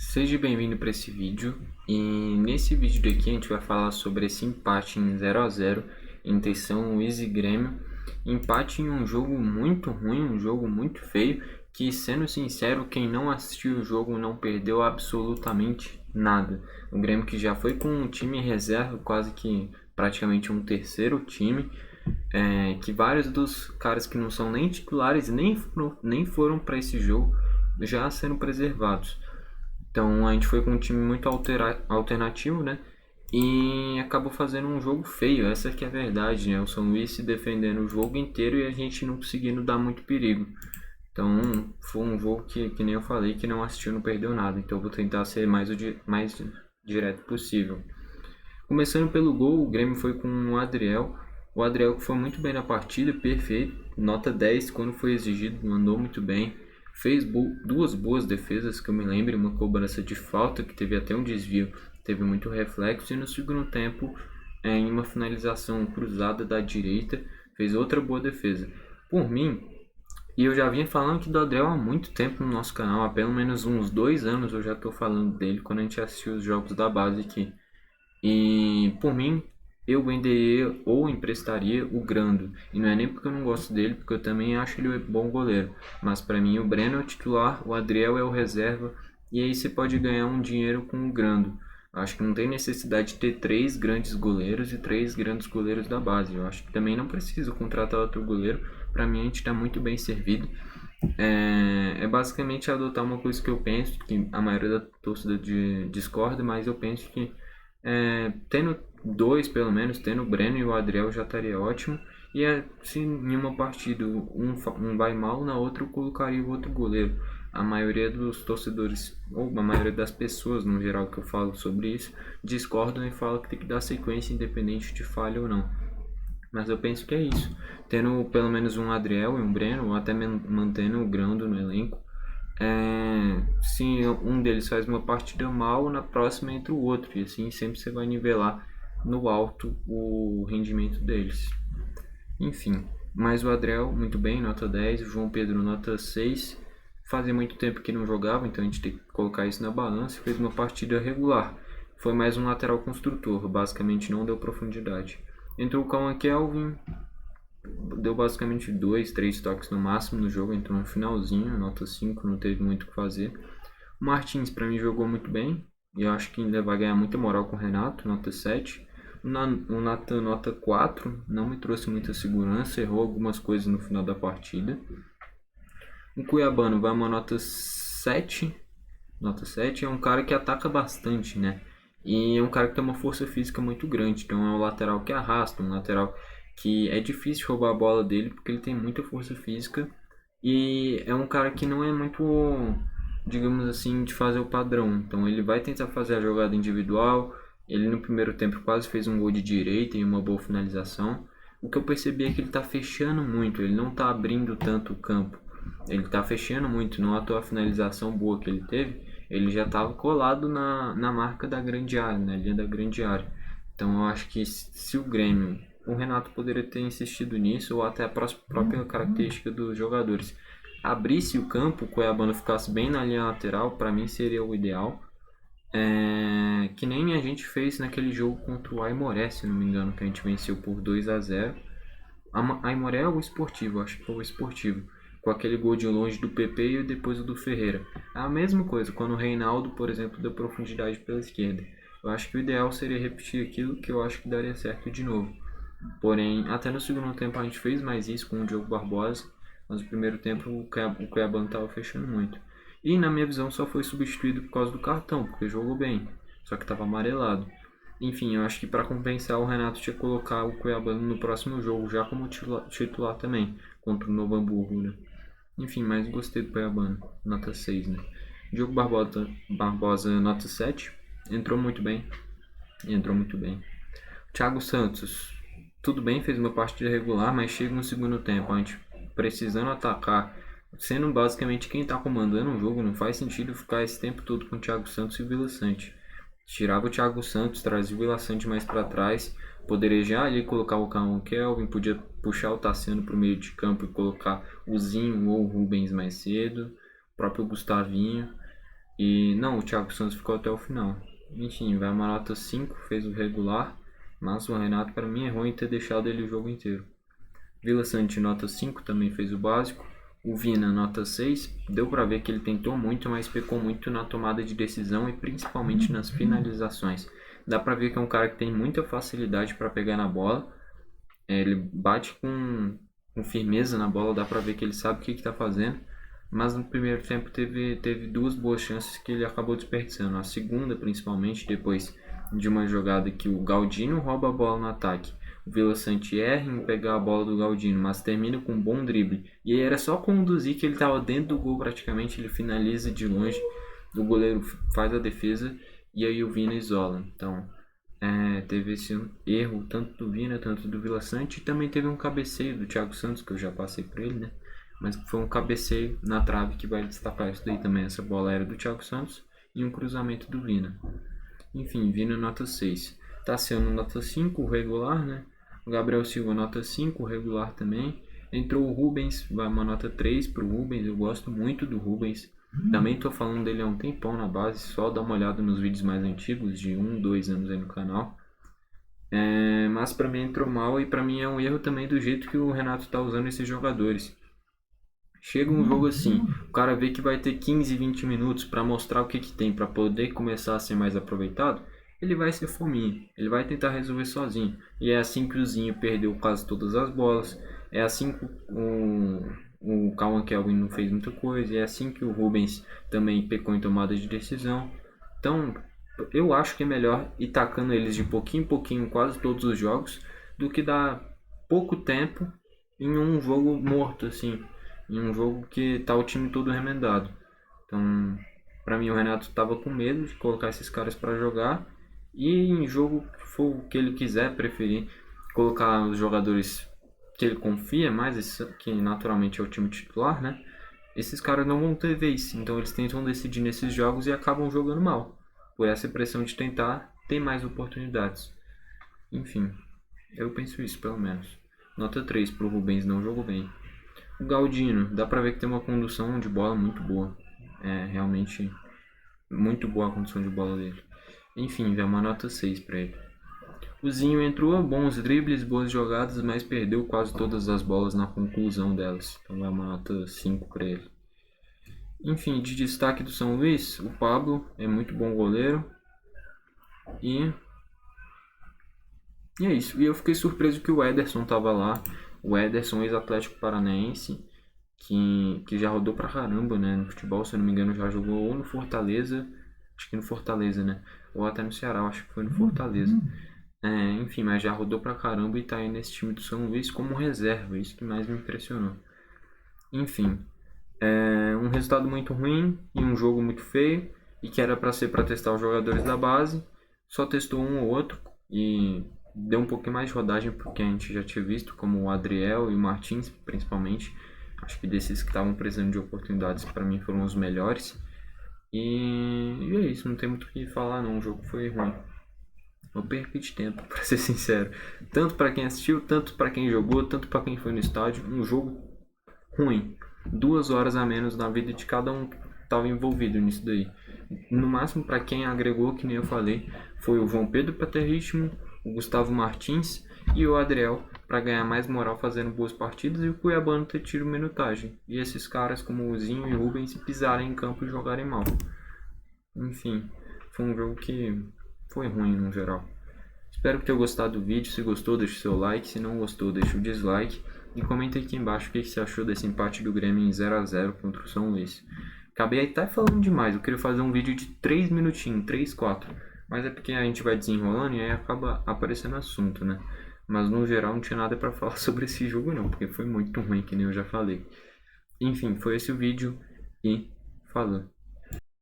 Seja bem-vindo para esse vídeo e nesse vídeo daqui a gente vai falar sobre esse empate em 0 a 0 entre São Luís e Grêmio. Empate em um jogo muito ruim, um jogo muito feio, que, sendo sincero, quem não assistiu o jogo não perdeu absolutamente nada. O Grêmio, que já foi com um time reserva, quase que praticamente um terceiro time, que vários dos caras que não são nem titulares nem foram para esse jogo já sendo preservados. Então a gente foi com um time muito alternativo, né? E acabou fazendo um jogo feio, essa que é a verdade, né? O São Luís se defendendo o jogo inteiro e a gente não conseguindo dar muito perigo. Então foi um jogo que nem eu falei, que não assistiu não perdeu nada. Então eu vou tentar ser mais direto possível. Começando pelo gol, o Grêmio foi com o Adriel. O Adriel que foi muito bem na partida, perfeito, nota 10 quando foi exigido, mandou muito bem. Fez duas boas defesas, que eu me lembro, uma cobrança de falta, que teve até um desvio, teve muito reflexo, e no segundo tempo, em uma finalização cruzada da direita, fez outra boa defesa. Por mim, e eu já vinha falando aqui do Adriel há muito tempo no nosso canal, há pelo menos uns 2 anos eu já estou falando dele, quando a gente assistiu os jogos da base aqui. E por mim, eu venderia ou emprestaria o Grando. E não é nem porque eu não gosto dele, porque eu também acho ele um bom goleiro. Mas para mim, o Breno é o titular, o Adriel é o reserva. E aí você pode ganhar um dinheiro com o Grando. Acho que não tem necessidade de ter três grandes goleiros e três grandes goleiros da base. Eu acho que também não preciso contratar outro goleiro. Para mim, a gente está muito bem servido. É basicamente adotar uma coisa que eu penso, que a maioria da torcida discorda, mas eu penso que tendo dois, pelo menos, tendo o Breno e o Adriel já estaria ótimo. E se em uma partida um vai mal, na outra eu colocaria o outro goleiro. A maioria dos torcedores, ou a maioria das pessoas no geral que eu falo sobre isso, discordam e falam que tem que dar sequência independente de falha ou não. Mas eu penso que é isso. Tendo pelo menos um Adriel e um Breno, ou até mantendo o Grando no elenco, se um deles faz uma partida mal, na próxima entra o outro. E assim sempre você vai nivelar no alto o rendimento deles. Enfim, mas o Adriel, muito bem, nota 10. O João Pedro, nota 6. Fazia muito tempo que não jogava, então a gente tem que colocar isso na balança. Fez uma partida regular. Foi mais um lateral construtor, basicamente não deu profundidade. Entrou o Cauã Kelvin, deu basicamente 2, 3 toques no máximo no jogo, entrou no finalzinho, nota 5, não teve muito o que fazer. O Martins para mim jogou muito bem, e eu acho que ainda vai ganhar muita moral com o Renato, nota 7. O Nathan, nota 4, não me trouxe muita segurança, errou algumas coisas no final da partida. O Cuiabano vai uma nota 7. Nota 7 é um cara que ataca bastante, né? E é um cara que tem uma força física muito grande. Então é um lateral que arrasta, um lateral que é difícil roubar a bola dele porque ele tem muita força física. E é um cara que não é muito, digamos assim, de fazer o padrão. Então ele vai tentar fazer a jogada individual. Ele no primeiro tempo quase fez um gol de direita e uma boa finalização. O que eu percebi é que ele está fechando muito, ele não está abrindo tanto o campo. Ele está fechando muito, não à toa a finalização boa que ele teve, ele já estava colado na marca da grande área, na linha da grande área. Então eu acho que se o Grêmio, o Renato poderia ter insistido nisso, ou até a própria característica dos jogadores, abrisse o campo, o Cuiabano ficasse bem na linha lateral, para mim seria o ideal. Que nem a gente fez naquele jogo contra o Aimoré, se não me engano, que a gente venceu por 2 a 0. Aimoré ou o Esportivo, acho que foi o Esportivo, com aquele gol de longe do PP e depois o do Ferreira. É a mesma coisa, quando o Reinaldo, por exemplo, deu profundidade pela esquerda. Eu acho que o ideal seria repetir aquilo, que eu acho que daria certo de novo. Porém, até no segundo tempo a gente fez mais isso com o Diogo Barbosa, mas no primeiro tempo o Cuiabano estava fechando muito. E na minha visão só foi substituído por causa do cartão, porque jogou bem, só que estava amarelado. Enfim, eu acho que para compensar o Renato tinha que colocar o Cuiabano no próximo jogo, já como titular também, contra o Novo Hamburgo, né? Enfim, mas gostei do Cuiabano, nota 6, né? Diogo Barbosa, nota 7, entrou muito bem, entrou muito bem. Thiago Santos, tudo bem, fez uma partida regular, mas chega no segundo tempo, a gente precisando atacar, sendo basicamente quem está comandando o jogo, não faz sentido ficar esse tempo todo com o Thiago Santos e o Vila Sante. Tirava o Thiago Santos, trazia o Vila Sante mais para trás, poderia já ali colocar o Cauã Kelvin, podia puxar o Tassiano para o meio de campo e colocar o Zinho ou o Rubens mais cedo, o próprio Gustavinho. E não, o Thiago Santos ficou até o final. Enfim, vai uma nota 5, fez o regular, mas o Renato para mim errou em ter deixado ele o jogo inteiro. Vila Sante nota 5, também fez o básico. O Vina nota 6, deu para ver que ele tentou muito, mas pecou muito na tomada de decisão e principalmente nas finalizações. Dá para ver que é um cara que tem muita facilidade para pegar na bola. Ele bate com firmeza na bola, dá para ver que ele sabe o que está fazendo. Mas no primeiro tempo teve duas boas chances que ele acabou desperdiçando. A segunda, principalmente, depois de uma jogada que o Galdino rouba a bola no ataque. O Vila Sante erra em pegar a bola do Galdino, mas termina com um bom drible. E aí era só conduzir que ele estava dentro do gol praticamente, ele finaliza de longe, o goleiro faz a defesa e aí o Vina isola. Então teve esse erro tanto do Vina, tanto do Vila Sante, e também teve um cabeceio do Thiago Santos, que eu já passei por ele, né? Mas foi um cabeceio na trave que vai destacar isso daí também. Essa bola era do Thiago Santos e um cruzamento do Vina. Enfim, Vina nota 6. Tassiano nota 5, regular, né? O Gabriel Silva nota 5, regular também. Entrou o Rubens, vai uma nota 3 pro Rubens. Eu gosto muito do Rubens. Também tô falando dele há um tempão na base, só dá uma olhada nos vídeos mais antigos, de 1, 2 anos aí no canal. Mas para mim entrou mal e para mim é um erro também do jeito que o Renato tá usando esses jogadores. Chega um jogo assim, o cara vê que vai ter 15, 20 minutos para mostrar o que tem, para poder começar a ser mais aproveitado, ele vai ser fominha, ele vai tentar resolver sozinho. E é assim que o Zinho perdeu quase todas as bolas, é assim que o Cauã Kelvin não fez muita coisa, é assim que o Rubens também pecou em tomada de decisão. Então, eu acho que é melhor ir tacando eles de pouquinho em pouquinho em quase todos os jogos, do que dar pouco tempo em um jogo morto, assim, em um jogo que tá o time todo remendado. Então, para mim, o Renato tava com medo de colocar esses caras para jogar, e em jogo que for o que ele quiser, preferir colocar os jogadores que ele confia mais, que naturalmente é o time titular, né? Esses caras não vão ter vez, então eles tentam decidir nesses jogos e acabam jogando mal, por essa pressão de tentar ter mais oportunidades. Enfim, eu penso isso pelo menos. Nota 3 pro Rubens, não jogou bem. O Galdino, dá pra ver que tem uma condução de bola muito boa. É realmente muito boa a condução de bola dele. Enfim, vai uma nota 6 pra ele. O Zinho entrou, bons dribles, boas jogadas, mas perdeu quase todas as bolas na conclusão delas. Então vai uma nota 5 pra ele. Enfim, de destaque do São Luís, o Pablo é muito bom goleiro. E é isso. E eu fiquei surpreso que o Ederson tava lá. O Ederson, ex-Atlético Paranaense, que já rodou pra caramba, né? No futebol, se eu não me engano, já jogou ou no Fortaleza, acho que no Fortaleza, né? Ou até no Ceará, acho que foi no Fortaleza. Enfim, mas já rodou pra caramba e tá aí nesse time do São Luís como reserva, isso que mais me impressionou. Enfim, um resultado muito ruim e um jogo muito feio, e que era pra ser pra testar os jogadores da base, só testou um ou outro e deu um pouquinho mais de rodagem porque a gente já tinha visto, como o Adriel e o Martins, principalmente. Acho que desses que estavam precisando de oportunidades, para mim foram os melhores. E é isso, não tem muito o que falar não, o jogo foi ruim. Eu perdi de tempo, para ser sincero. Tanto para quem assistiu, tanto para quem jogou, tanto para quem foi no estádio. Um jogo ruim. 2 horas a menos na vida de cada um que estava envolvido nisso daí. No máximo, para quem agregou, que nem eu falei, foi o João Pedro para ter ritmo, o Gustavo Martins e o Adriel para ganhar mais moral fazendo boas partidas, e o Cuiabano ter tido minutagem. E esses caras como o Zinho e o Rubens pisarem em campo e jogarem mal. Enfim, foi um jogo que foi ruim no geral. Espero que tenha gostado do vídeo. Se gostou, deixa o seu like. Se não gostou, deixa o dislike. E comenta aqui embaixo o que você achou desse empate do Grêmio em 0 a 0 contra o São Luís. Acabei até falando demais. Eu queria fazer um vídeo de 3 minutinhos, 3, 4. Mas é porque a gente vai desenrolando e aí acaba aparecendo assunto, né? Mas no geral não tinha nada pra falar sobre esse jogo não, porque foi muito ruim, que nem eu já falei. Enfim, foi esse o vídeo e falou.